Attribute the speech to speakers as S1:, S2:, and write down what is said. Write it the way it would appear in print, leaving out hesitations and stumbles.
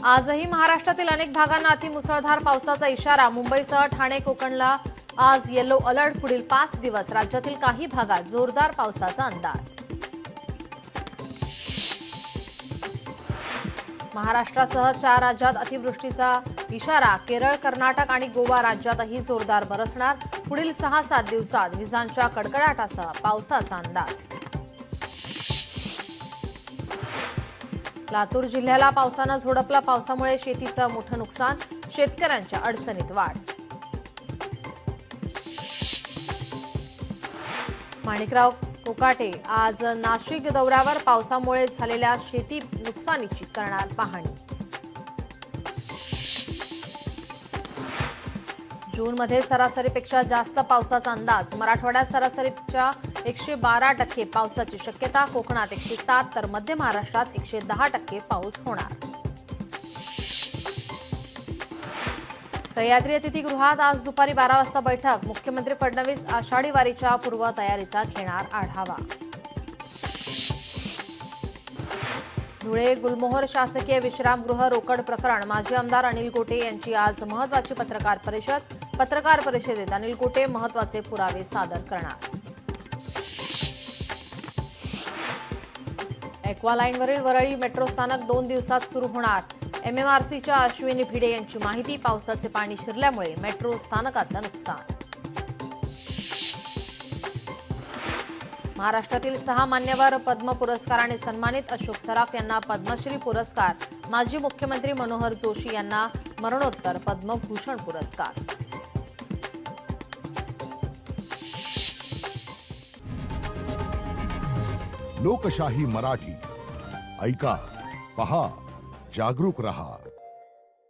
S1: आजही महाराष्ट्रातील अनेक भागांना अतिमुसळधार पावसाचा इशारा। मुंबईसह ठाणे कोकणला आज येलो अलर्ट। पुढील 5 दिवस राज्यातील काही भागात जोरदार पावसाचा अंदाज। महाराष्ट्रासह 4 राज्यात अतिवृष्टीचा इशारा। केरळ, कर्नाटक आणि गोवा राज्यातही जोरदार बरसणार। पुढील 6-7 दिवसात विजांच्या कडकडाटासह पावसाचा अंदाज। लातूर जिल्ह्याला पावसानं झोडपलं। पावसामुळे शेतीचं मोठं नुकसान, शेतकऱ्यांच्या अडचणीत वाढ। माणिकराव कोकाटे आज नाशिक दौऱ्यावर। पावसामुळे झालेल्या शेती नुकसानीची करणार पाहणी। जूनमध्ये सरासरीपेक्षा जास्त पावसाचा अंदाज। मराठवाड्यात सरासरीच्या 112% पावसाची शक्यता। कोकणात 107 तर मध्य महाराष्ट्रात 110% पाऊस होणार। सह्याद्री अतिथीगृहात आज दुपारी 12 वाजता बैठक। मुख्यमंत्री फडणवीस आषाढी वारीच्या पूर्वतयारीचा घेणार आढावा। धुळे गुलमोहर शासकीय विश्रामगृह रोकड प्रकरण। माजी आमदार अनिल गोटे यांची आज महत्त्वाची पत्रकार परिषद। पत्रकार परिषदेत अनिल गोटे महत्त्वाचे पुरावे सादर करणार। एक्वालाईनवरील वरळी मेट्रो स्थानक 2 दिवसात सुरू होणार। एमएमआरसीच्या अश्विनी भिडे यांची माहिती। पावसाचे पाणी शिरल्यामुळे मेट्रो स्थानकाचं नुकसान। महाराष्ट्रातील 6 मान्यवर पद्म पुरस्काराने सन्मानित। अशोक सराफ यांना पद्मश्री पुरस्कार। माजी मुख्यमंत्री मनोहर जोशी यांना मरणोत्तर पद्मभूषण पुरस्कार।
S2: लोकशाही मराठी ऐका, पहा, जागरूक रहा।